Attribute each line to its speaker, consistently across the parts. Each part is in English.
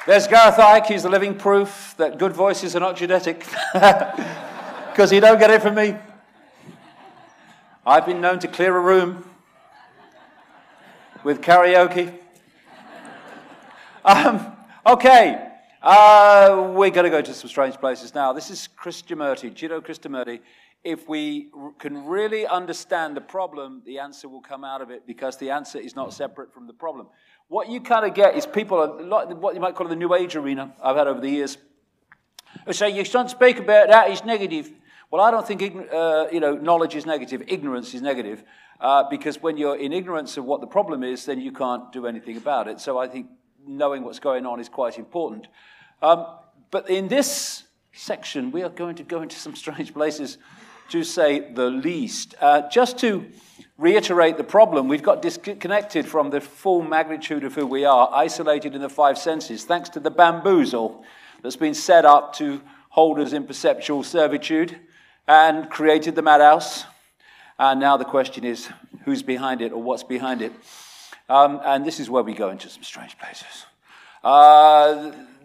Speaker 1: There's Gareth Icke. He's the living proof that good voices are not genetic. Because you don't get it from me. I've been known to clear a room with karaoke. Okay. We're going to go to some strange places now. This is Krishnamurti. Do you know Krishnamurti? If we can really understand the problem, the answer will come out of it, because the answer is not separate from the problem. What you kind of get is people, what you might call the New Age arena, I've had over the years, who say, you shouldn't speak about that, it's negative. Well, I don't think knowledge is negative, ignorance is negative, because when you're in ignorance of what the problem is, then you can't do anything about it. So I think knowing what's going on is quite important. But in this section, we are going to go into some strange places, to say the least. Just to reiterate the problem, we've got disconnected from the full magnitude of who we are, isolated in the five senses, thanks to the bamboozle that's been set up to hold us in perceptual servitude and created the madhouse. And now the question is, who's behind it, or what's behind it? And this is where we go into some strange places.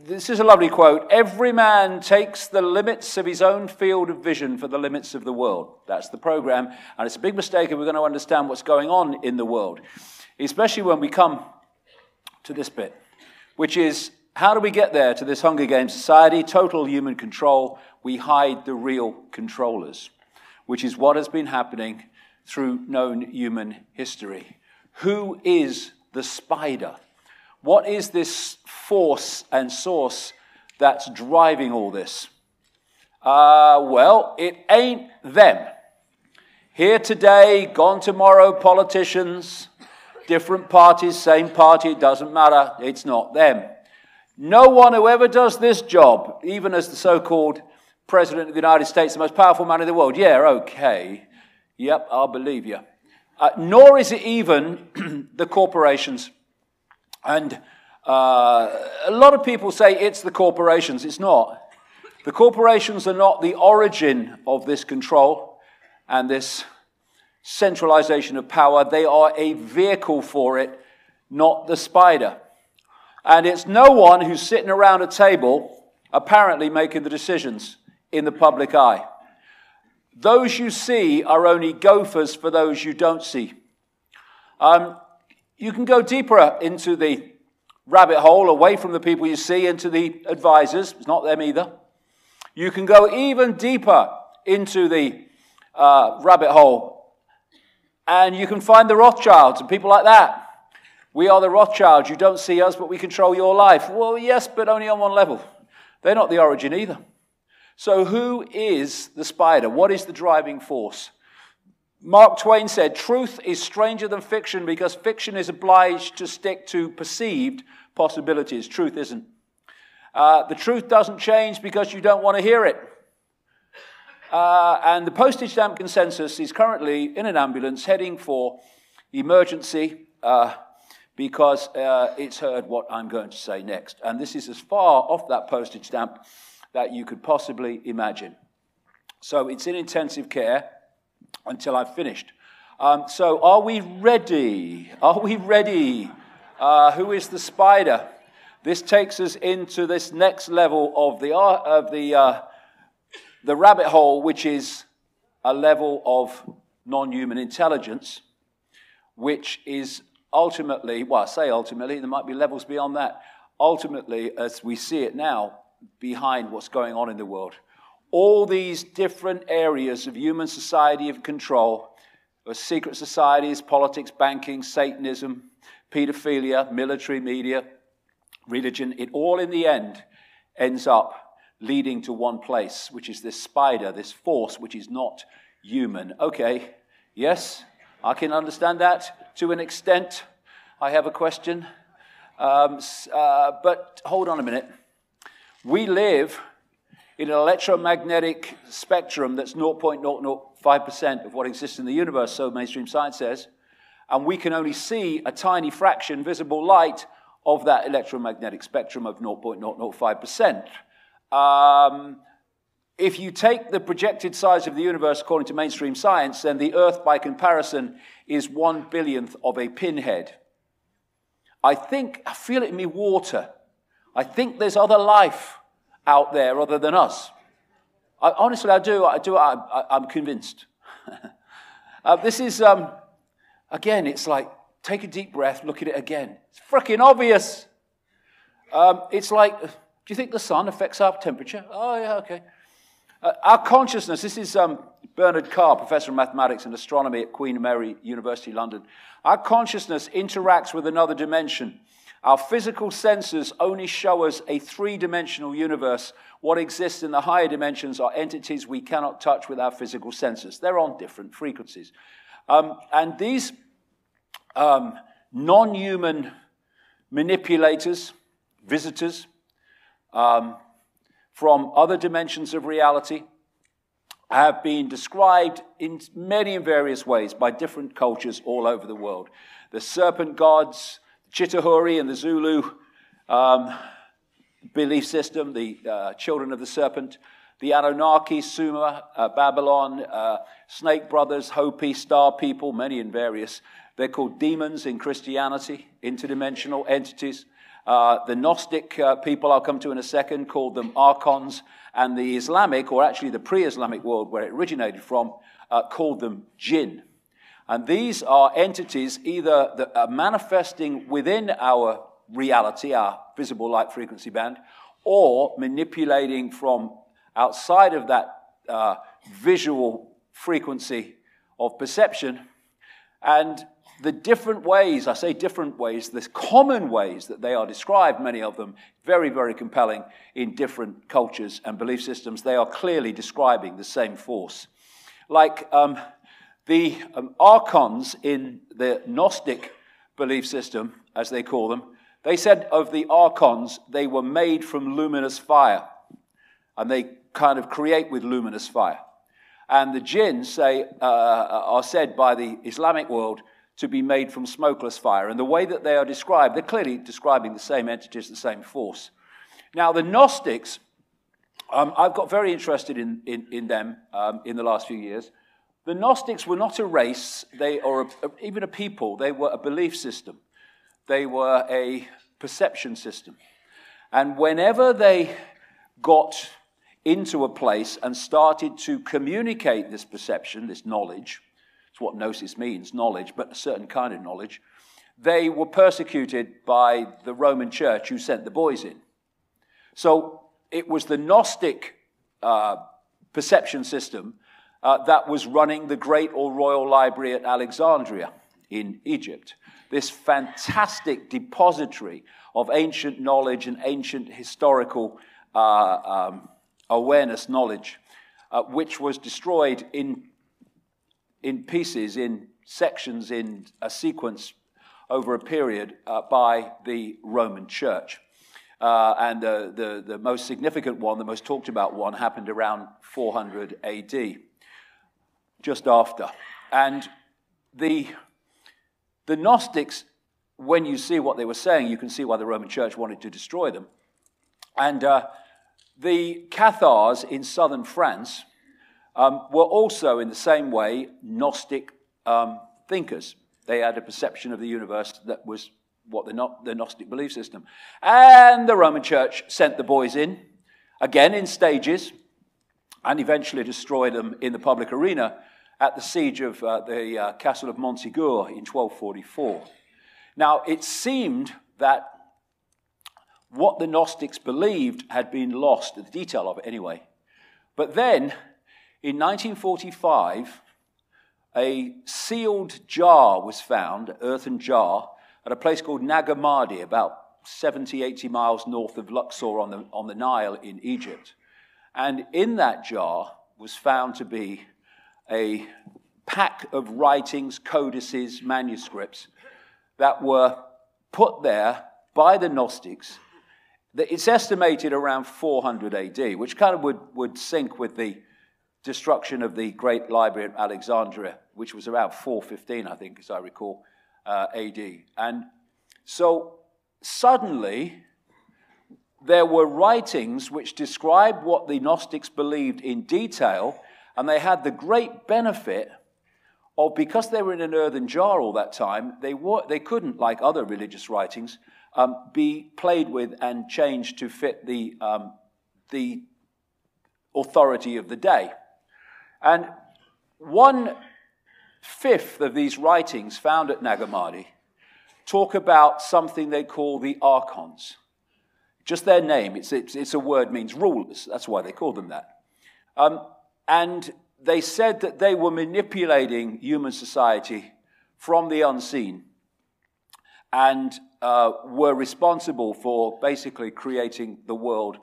Speaker 1: This is a lovely quote. Every man takes the limits of his own field of vision for the limits of the world. That's the program. And it's a big mistake if we're going to understand what's going on in the world, especially when we come to this bit, which is, how do we get there to this Hunger Games society? Total human control. We hide the real controllers, which is what has been happening through known human history. Who is the spider? What is this force and source that's driving all this? Well, it ain't them. Here today, gone tomorrow, politicians, different parties, same party, it doesn't matter, it's not them. No one who ever does this job, even as the so-called President of the United States, the most powerful man in the world, yeah, okay, yep, I'll believe you. Nor is it even the corporations. And a lot of people say it's the corporations. It's not. The corporations are not the origin of this control and this centralization of power. They are a vehicle for it, not the spider. And it's no one who's sitting around a table apparently making the decisions in the public eye. Those you see are only gophers for those you don't see. You can go deeper into the rabbit hole, away from the people you see, into the advisors. It's not them either. You can go even deeper into the rabbit hole, and you can find the Rothschilds and people like that. We are the Rothschilds. You don't see us, but we control your life. Well, yes, but only on one level. They're not the origin either. So who is the spider? What is the driving force? Mark Twain said, truth is stranger than fiction because fiction is obliged to stick to perceived possibilities. Truth isn't. The truth doesn't change because you don't want to hear it. And the postage stamp consensus is currently in an ambulance heading for emergency because it's heard what I'm going to say next. And this is as far off that postage stamp that you could possibly imagine. So it's in intensive care until I've finished. So are we ready? Are we ready? Who is the spider? This takes us into this next level of the rabbit hole, which is a level of non-human intelligence, which is ultimately, well, I say ultimately, there might be levels beyond that. Ultimately, as we see it now, behind what's going on in the world. All these different areas of human society of control, secret societies, politics, banking, Satanism, pedophilia, military, media, religion, it all in the end ends up leading to one place, which is this spider, this force, which is not human. Okay, yes, I can understand that to an extent. I have a question. But hold on a minute. We live in an electromagnetic spectrum that's 0.005% of what exists in the universe, so mainstream science says, and we can only see a tiny fraction, visible light, of that electromagnetic spectrum of 0.005%. if you take the projected size of the universe according to mainstream science, then the Earth, by comparison, is 1/1000th of a pinhead. I feel it in me water. I think there's other life out there other than us. Honestly, I do. I'm convinced. This is, again, it's like, take a deep breath, look at it again. It's freaking obvious. It's like, do you think the sun affects our temperature? Oh, yeah, okay. Our consciousness, this is Bernard Carr, professor of mathematics and astronomy at Queen Mary University, London. Our consciousness interacts with another dimension. Our physical senses only show us a three-dimensional universe. What exists in the higher dimensions are entities we cannot touch with our physical senses. They're on different frequencies. And these non-human manipulators, visitors, from other dimensions of reality have been described in many and various ways by different cultures all over the world. The serpent gods, Chitahuri and the Zulu belief system, the children of the serpent, the Anunnaki, Sumer, Babylon, snake brothers, Hopi, star people, many and various. They're called demons in Christianity, interdimensional entities. The Gnostic people I'll come to in a second called them Archons, and the Islamic, or actually the pre-Islamic world where it originated from, called them Jinn. And these are entities either that are manifesting within our reality, our visible light frequency band, or manipulating from outside of that visual frequency of perception. And the different ways, I say different ways, the common ways that they are described, many of them, very, very compelling in different cultures and belief systems. They are clearly describing the same force. Like the Archons in the Gnostic belief system, as they call them, they said of the Archons, they were made from luminous fire. And they kind of create with luminous fire. And the Jinn are said by the Islamic world to be made from smokeless fire. And the way that they are described, they're clearly describing the same entities, the same force. Now, the Gnostics, I've got very interested in them in the last few years. The Gnostics were not a race, or even a people. They were a belief system. They were a perception system. And whenever they got into a place and started to communicate this perception, this knowledge, it's what gnosis means, knowledge, but a certain kind of knowledge, they were persecuted by the Roman Church who sent the boys in. So it was the Gnostic perception system that was running the Great or Royal Library at Alexandria in Egypt. This fantastic depository of ancient knowledge and ancient historical awareness knowledge, which was destroyed in pieces, in sections, in a sequence over a period by the Roman Church. And the most significant one, the most talked about one, happened around 400 AD, just after. And the Gnostics, when you see what they were saying, you can see why the Roman Church wanted to destroy them. And the Cathars in southern France were also, in the same way, Gnostic thinkers. They had a perception of the universe that was what the Gnostic belief system. And the Roman Church sent the boys in, again in stages, and eventually destroyed them in the public arena at the siege of the castle of Montségur in 1244. Now, it seemed that what the Gnostics believed had been lost, the detail of it anyway. But then, in 1945, a sealed jar was found, an earthen jar, at a place called Nag Hammadi, about 70, 80 miles north of Luxor on the Nile in Egypt. And in that jar was found to be a pack of writings, codices, manuscripts that were put there by the Gnostics. It's estimated around 400 AD, which kind of would sync with the destruction of the Great Library at Alexandria, which was around 415, I think, as I recall, AD. And so suddenly, there were writings which described what the Gnostics believed in detail, and they had the great benefit of, because they were in an earthen jar all that time, they couldn't, like other religious writings, be played with and changed to fit the authority of the day. And 1/5 of these writings found at Nag Hammadi talk about something they call the Archonts. Just their name, it's a word, means rulers. That's why they call them that. And they said that they were manipulating human society from the unseen and were responsible for basically creating the world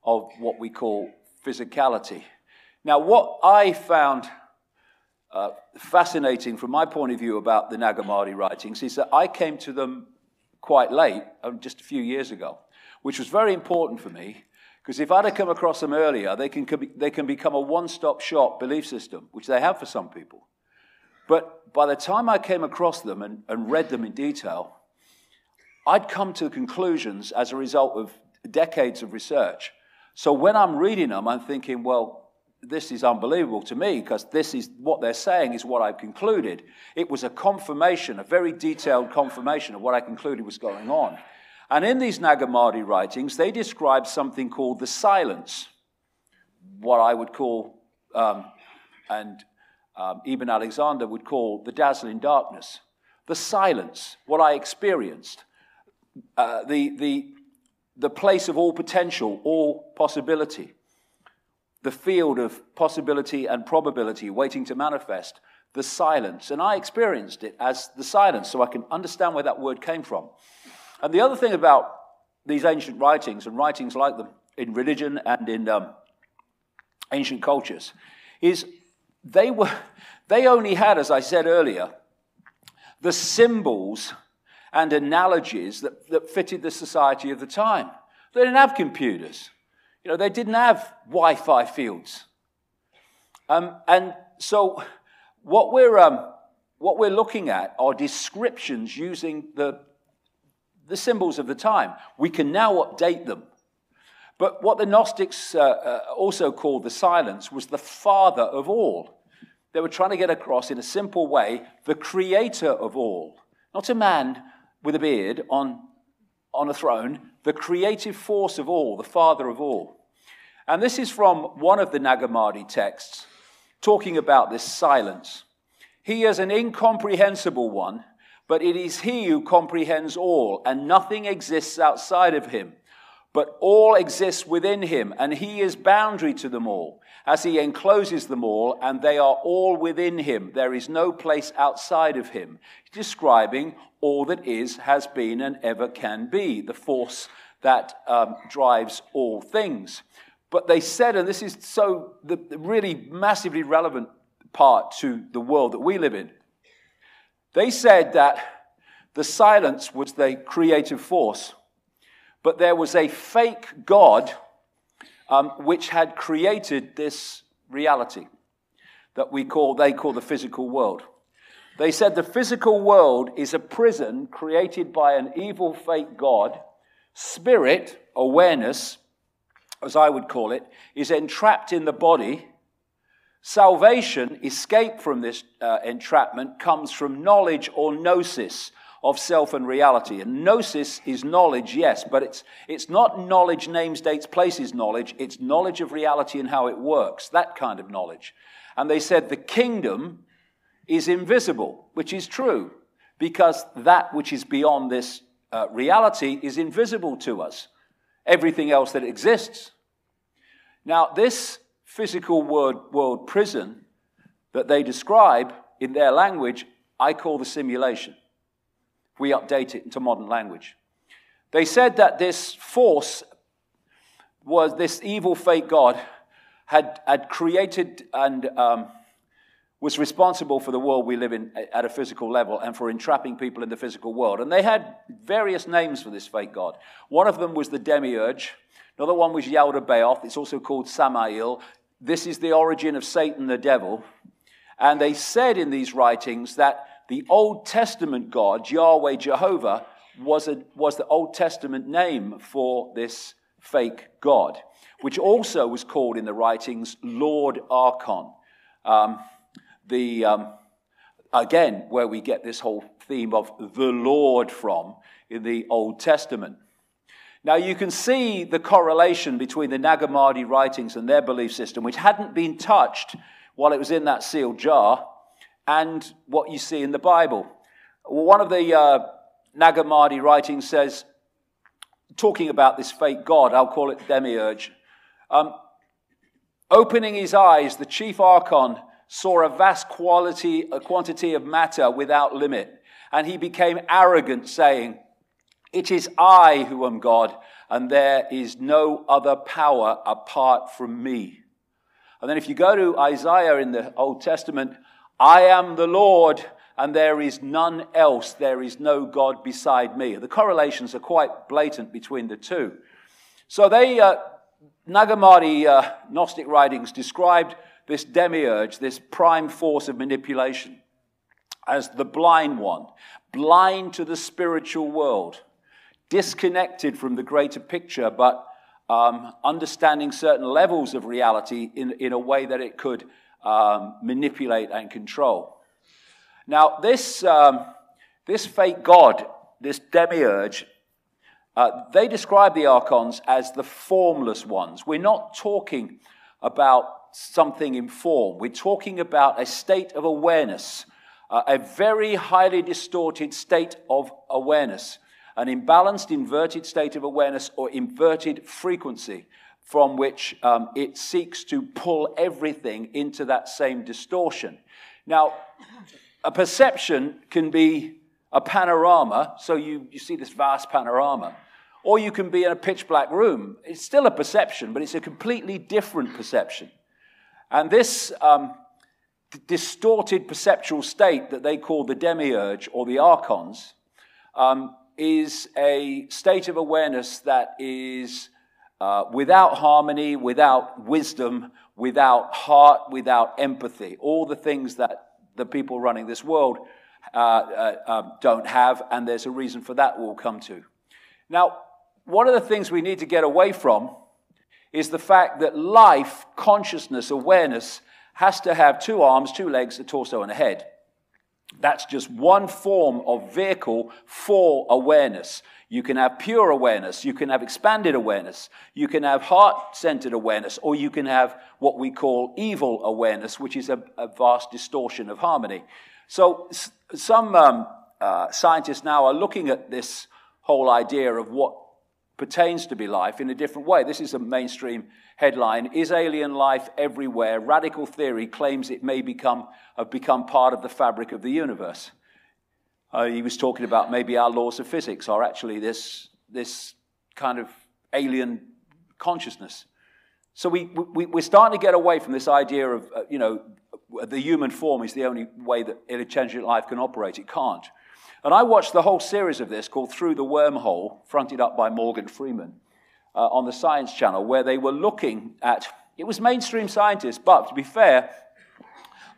Speaker 1: of what we call physicality. Now, what I found fascinating from my point of view about the Nag Hammadi writings is that I came to them quite late, just a few years ago, which was very important for me, because if I'd have come across them earlier, they can become a one-stop shop belief system, which they have for some people. But by the time I came across them and read them in detail, I'd come to conclusions as a result of decades of research. So when I'm reading them, I'm thinking, well, this is unbelievable to me, because this is what they're saying is what I've concluded. It was a confirmation, a very detailed confirmation of what I concluded was going on. And in these Nag Hammadi writings, they describe something called the silence, what I would call, Ibn Alexander would call the dazzling darkness. The silence, what I experienced, the place of all potential, all possibility, the field of possibility and probability waiting to manifest, the silence. And I experienced it as the silence, so I can understand where that word came from. And the other thing about these ancient writings, and writings like them in religion and in ancient cultures, is they only had, as I said earlier, the symbols and analogies that fitted the society of the time. They didn't have computers. You know, they didn't have Wi-Fi fields. And so what we're looking at are descriptions using the symbols of the time. We can now update them. But what the Gnostics also called the silence was the father of all. They were trying to get across in a simple way the creator of all. Not a man with a beard on a throne, the creative force of all, the father of all. And this is from one of the Nag Hammadi texts talking about this silence. He is an incomprehensible one, but it is he who comprehends all, and nothing exists outside of him. But all exists within him, and he is boundary to them all, as he encloses them all, and they are all within him. There is no place outside of him. Describing all that is, has been, and ever can be, the force that drives all things. But they said, and this is the really massively relevant part to the world that we live in, they said that the silence was the creative force, but there was a fake God which had created this reality that they call the physical world. They said the physical world is a prison created by an evil fake God. Spirit, awareness, as I would call it, is entrapped in the body. Salvation, escape from this entrapment, comes from knowledge or gnosis of self and reality. And gnosis is knowledge, yes, but it's not knowledge, names, dates, places knowledge. It's knowledge of reality and how it works, that kind of knowledge. And they said the kingdom is invisible, which is true, because that which is beyond this reality is invisible to us. Everything else that exists. Now, this physical world prison that they describe in their language, I call the simulation. We update it into modern language. They said that this force was this evil fake God had created and was responsible for the world we live in at a physical level and for entrapping people in the physical world. And they had various names for this fake God. One of them was the Demiurg. Another one was Yaldabaoth. It's also called Samael. This is the origin of Satan, the devil. And they said in these writings that the Old Testament God, Yahweh, Jehovah, was the Old Testament name for this fake god, which also was called in the writings Lord Archon. Again, where we get this whole theme of the Lord from in the Old Testament. Now you can see the correlation between the Nag Hammadi writings and their belief system, which hadn't been touched while it was in that sealed jar, and what you see in the Bible. One of the Nag Hammadi writings says, talking about this fake god, I'll call it Demiurg, opening his eyes, the chief archon saw a vast quantity of matter without limit, and he became arrogant, saying, "It is I who am God, and there is no other power apart from me." And then if you go to Isaiah in the Old Testament, "I am the Lord, and there is none else. There is no God beside me." The correlations are quite blatant between the two. So Nag Hammadi Gnostic writings described this Demiurge, this prime force of manipulation, as the blind one, blind to the spiritual world, disconnected from the greater picture, but understanding certain levels of reality in a way that it could manipulate and control. Now, this fake god, this Demiurge, they describe the archons as the formless ones. We're not talking about something in form. We're talking about a state of awareness, a very highly distorted state of awareness, an imbalanced, inverted state of awareness or inverted frequency from which it seeks to pull everything into that same distortion. Now, a perception can be a panorama, so you see this vast panorama, or you can be in a pitch black room. It's still a perception, but it's a completely different perception. And this distorted perceptual state that they call the Demiurge or the archons is a state of awareness that is without harmony, without wisdom, without heart, without empathy. All the things that the people running this world don't have, and there's a reason for that we'll come to. Now, one of the things we need to get away from is the fact that life, consciousness, awareness has to have 2 arms, 2 legs, a torso, and a head. That's just one form of vehicle for awareness. You can have pure awareness, you can have expanded awareness, you can have heart-centered awareness, or you can have what we call evil awareness, which is a vast distortion of harmony. So some scientists now are looking at this whole idea of what pertains to be life in a different way. This is a mainstream headline: "Is alien life everywhere? Radical theory claims it may have become part of the fabric of the universe." He was talking about maybe our laws of physics are actually this kind of alien consciousness. So we're starting to get away from this idea of, the human form is the only way that intelligent life can operate. It can't. And I watched the whole series of this called Through the Wormhole, fronted up by Morgan Freeman, on the Science Channel, where they were looking at, it was mainstream scientists, but to be fair,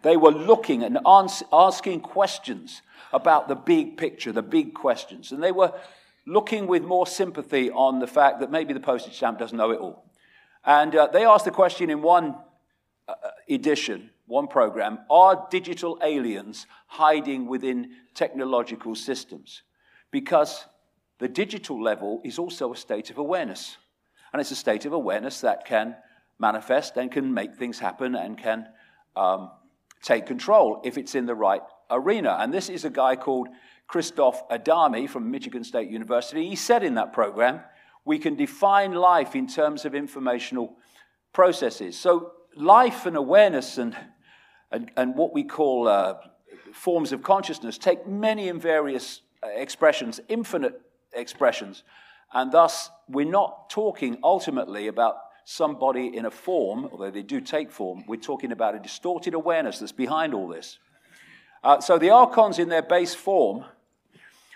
Speaker 1: they were looking and asking questions about the big picture, the big questions. And they were looking with more sympathy on the fact that maybe the postage stamp doesn't know it all. And they asked the question in one edition, one program: are digital aliens hiding within technological systems? Because the digital level is also a state of awareness. And it's a state of awareness that can manifest and can make things happen and can take control if it's in the right arena. And this is a guy called Christoph Adami from Michigan State University. He said in that program, we can define life in terms of informational processes. So life and awareness and what we call forms of consciousness take many and various expressions, infinite expressions, and thus we're not talking ultimately about somebody in a form, although they do take form. We're talking about a distorted awareness that's behind all this. So the archons in their base form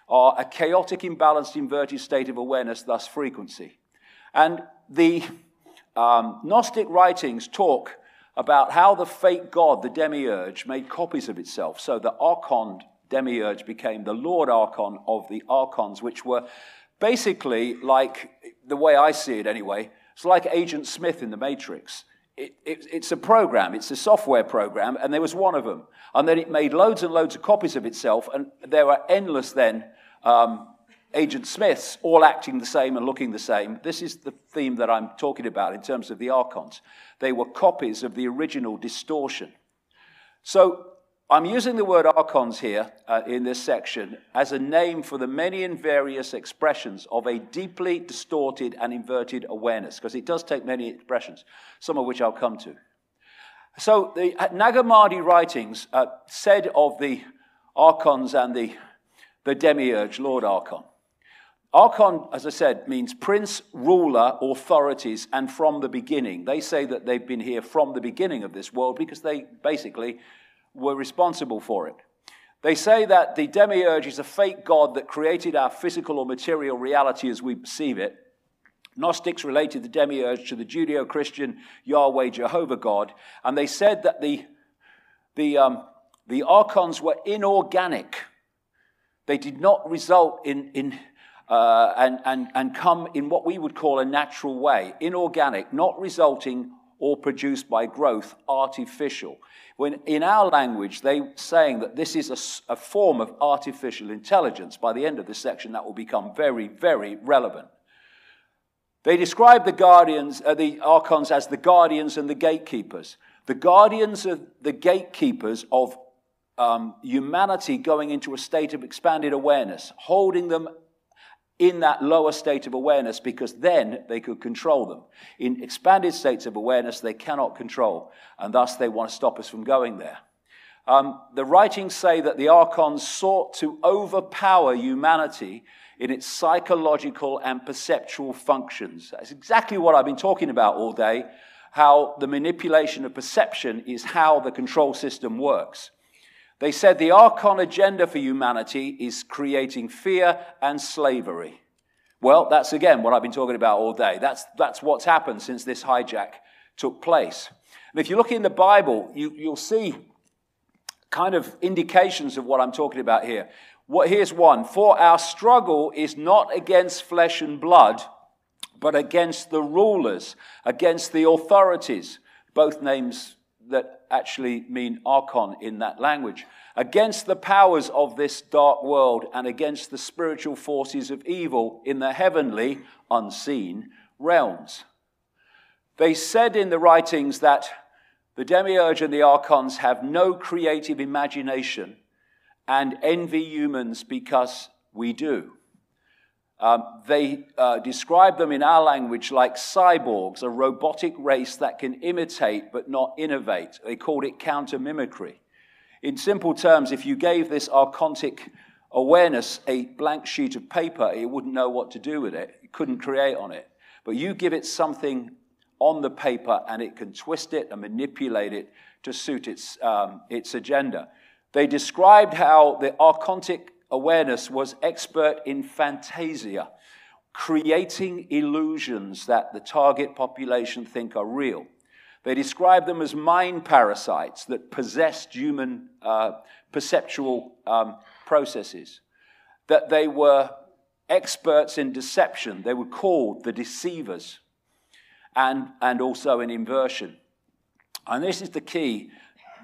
Speaker 1: are a chaotic, imbalanced, inverted state of awareness, thus frequency. And the Gnostic writings talk about how the fake god, the Demiurge, made copies of itself. So the Archon Demiurge became the Lord Archon of the Archons, which were basically like the way I see it anyway, it's like Agent Smith in the Matrix. It's a program, it's a software program, and there was one of them. And then it made loads and loads of copies of itself, and there were endless then Agent Smiths, all acting the same and looking the same. This is the theme that I'm talking about in terms of the Archons. They were copies of the original distortion. So I'm using the word Archons here in this section as a name for the many and various expressions of a deeply distorted and inverted awareness, because it does take many expressions, some of which I'll come to. So the Nag Hammadi writings said of the Archons and the Demiurge, Lord Archon. Archon, as I said, means prince, ruler, authorities, and from the beginning. They say that they've been here from the beginning of this world because they basically were responsible for it. They say that the Demiurge is a fake god that created our physical or material reality as we perceive it. Gnostics related the Demiurge to the Judeo-Christian Yahweh Jehovah God, and they said that the Archons were inorganic. They did not result and come in what we would call a natural way, inorganic, not resulting or produced by growth, artificial. When in our language, they're saying that this is a form of artificial intelligence. By the end of this section, that will become very, very relevant. They describe the Archons as the guardians and the gatekeepers. The guardians are the gatekeepers of humanity going into a state of expanded awareness, holding them in that lower state of awareness, because then they could control them. In expanded states of awareness, they cannot control, and thus they want to stop us from going there. The writings say that the Archons sought to overpower humanity in its psychological and perceptual functions. That's exactly what I've been talking about all day, how the manipulation of perception is how the control system works. They said the Archon agenda for humanity is creating fear and slavery. Well, that's again what I've been talking about all day. That's what's happened since this hijack took place. And if you look in the Bible, you'll see kind of indications of what I'm talking about here. Here's one. For our struggle is not against flesh and blood, but against the rulers, against the authorities. Both names that actually mean Archon in that language. Against the powers of this dark world and against the spiritual forces of evil in the heavenly, unseen realms. They said in the writings that the Demiurge and the Archons have no creative imagination and envy humans because we do. They describe them in our language like cyborgs, a robotic race that can imitate but not innovate. They called it counter-mimicry. In simple terms, if you gave this archontic awareness a blank sheet of paper, it wouldn't know what to do with it. It couldn't create on it. But you give it something on the paper and it can twist it and manipulate it to suit its agenda. They described how the archontic awareness was expert in fantasia, creating illusions that the target population think are real. They describe them as mind parasites that possessed human perceptual processes, that they were experts in deception. They were called the deceivers, and also in inversion. And this is the key.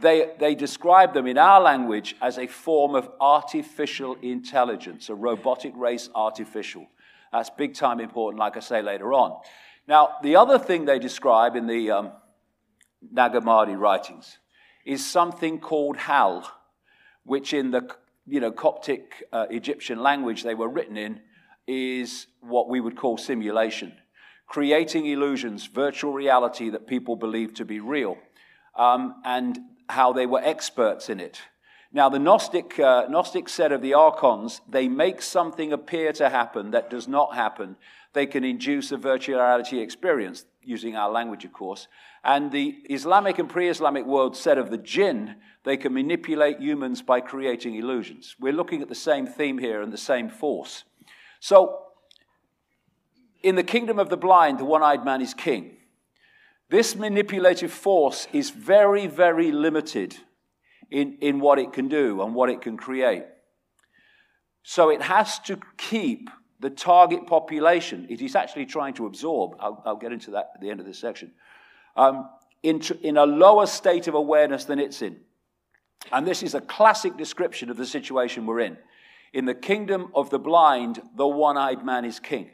Speaker 1: They describe them in our language as a form of artificial intelligence, a robotic race artificial. That's big time important, like I say later on. Now, the other thing they describe in the Nag Hammadi writings is something called Hal, which in the Coptic Egyptian language they were written in is what we would call simulation, creating illusions, virtual reality that people believe to be real, and how they were experts in it. Now, the Gnostics said of the Archons, they make something appear to happen that does not happen. They can induce a virtual reality experience, using our language, of course. And the Islamic and pre-Islamic world said of the jinn, they can manipulate humans by creating illusions. We're looking at the same theme here and the same force. So, in the kingdom of the blind, the one-eyed man is king. This manipulative force is very, very limited in what it can do and what it can create. So it has to keep the target population it is actually trying to absorb, I'll get into that at the end of this section, in a lower state of awareness than it's in. And this is a classic description of the situation we're in. In the kingdom of the blind, the one-eyed man is king.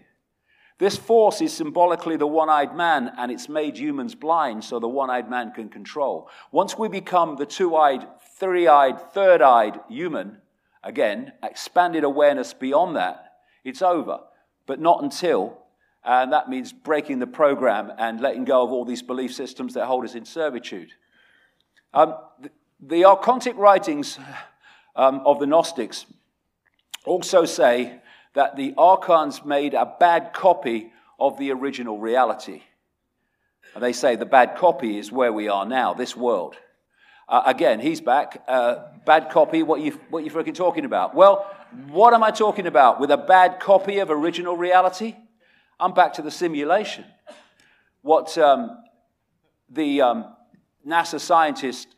Speaker 1: This force is symbolically the one-eyed man, and it's made humans blind so the one-eyed man can control. Once we become the two-eyed, three-eyed, third-eyed human, again, expanded awareness beyond that, it's over. But not until, and that means breaking the program and letting go of all these belief systems that hold us in servitude. The Archontic writings of the Gnostics also say that the Archons made a bad copy of the original reality. And they say the bad copy is where we are now, this world. Again, he's back. Bad copy, what you freaking talking about? Well, what am I talking about? With a bad copy of original reality? I'm back to the simulation. What the NASA scientist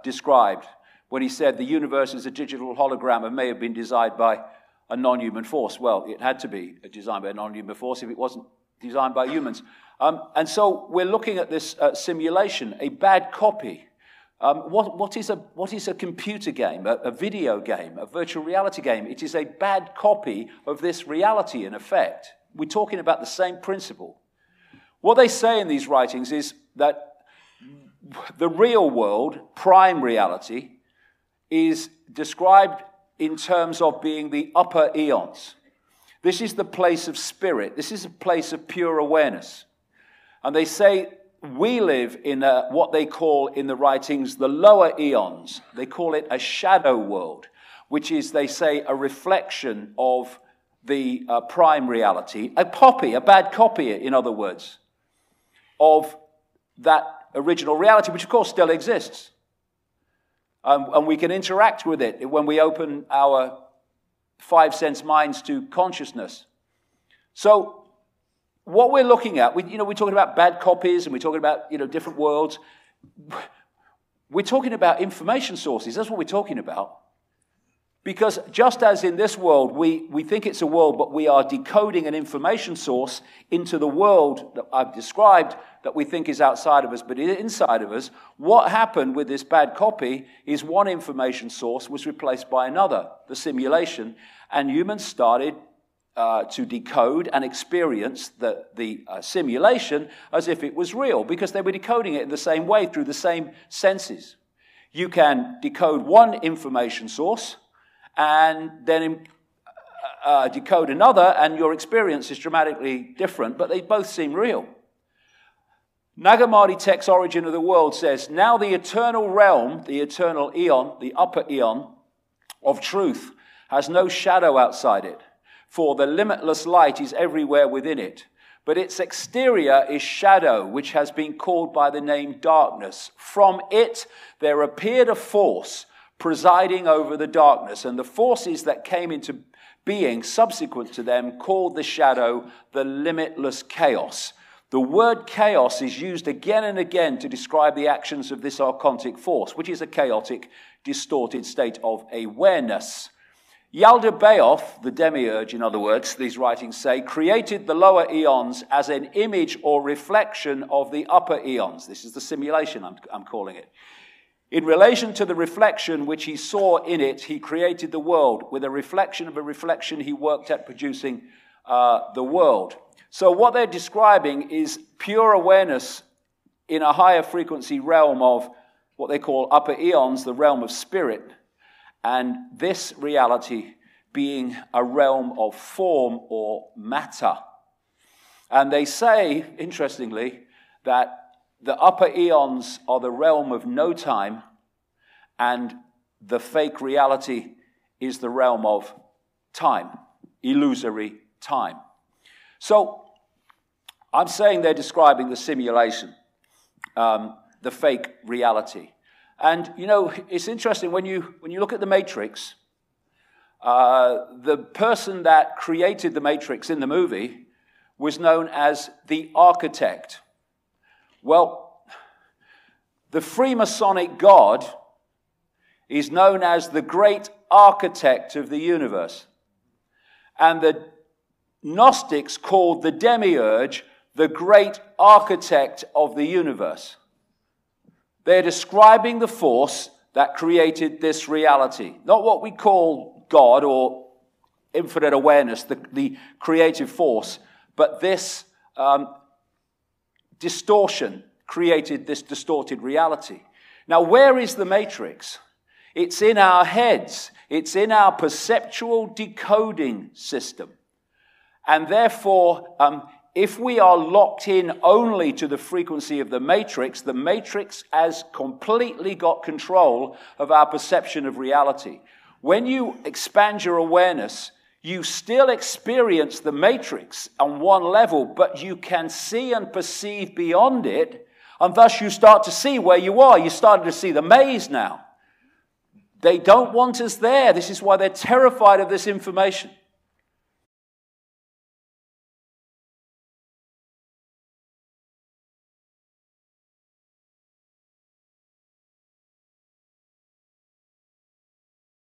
Speaker 1: described when he said the universe is a digital hologram and may have been designed by a non-human force. Well, it had to be designed by a non-human force if it wasn't designed by humans. And so we're looking at this simulation, a bad copy. What is a computer game, a video game, a virtual reality game? It is a bad copy of this reality, in effect. We're talking about the same principle. What they say in these writings is that the real world, prime reality, is described in terms of being the upper eons. This is the place of spirit. This is a place of pure awareness. And they say we live in what they call in the writings the lower eons. They call it a shadow world, which is, they say, a reflection of the prime reality, a copy, a bad copy, in other words, of that original reality, which of course still exists. And we can interact with it when we open our five sense minds to consciousness. So what we're looking at, we're talking about bad copies and we're talking about different worlds. We're talking about information sources. That's what we're talking about. Because just as in this world, we think it's a world, but we are decoding an information source into the world that I've described that we think is outside of us, but inside of us, what happened with this bad copy is one information source was replaced by another, the simulation, and humans started to decode and experience the simulation as if it was real, because they were decoding it in the same way through the same senses. You can decode one information source, and then decode another, and your experience is dramatically different, but they both seem real. Nag Hammadi text Origin of the World says, now the eternal realm, the eternal eon, the upper eon of truth has no shadow outside it, for the limitless light is everywhere within it. But its exterior is shadow, which has been called by the name darkness. From it there appeared a force presiding over the darkness, and the forces that came into being subsequent to them called the shadow the limitless chaos. The word chaos is used again and again to describe the actions of this archontic force, which is a chaotic, distorted state of awareness. Yaldabaoth, the Demiurge, in other words, these writings say, created the lower eons as an image or reflection of the upper eons. This is the simulation, I'm calling it. In relation to the reflection which he saw in it, he created the world. With a reflection of a reflection, he worked at producing the world. So what they're describing is pure awareness in a higher frequency realm of what they call upper eons, the realm of spirit, and this reality being a realm of form or matter. And they say, interestingly, that the upper eons are the realm of no time, and the fake reality is the realm of time, illusory time. So I'm saying they're describing the simulation, the fake reality. And, it's interesting, when you look at the Matrix, the person that created the Matrix in the movie was known as the architect. Well, the Freemasonic God is known as the great architect of the universe. And the Gnostics called the Demiurg the great architect of the universe. They're describing the force that created this reality. Not what we call God or infinite awareness, the creative force, but this distortion created this distorted reality. Now, where is the matrix? It's in our heads. It's in our perceptual decoding system. And therefore, if we are locked in only to the frequency of the matrix has completely got control of our perception of reality. When you expand your awareness, you still experience the matrix on one level, but you can see and perceive beyond it, and thus you start to see where you are. You're starting to see the maze now. They don't want us there. This is why they're terrified of this information.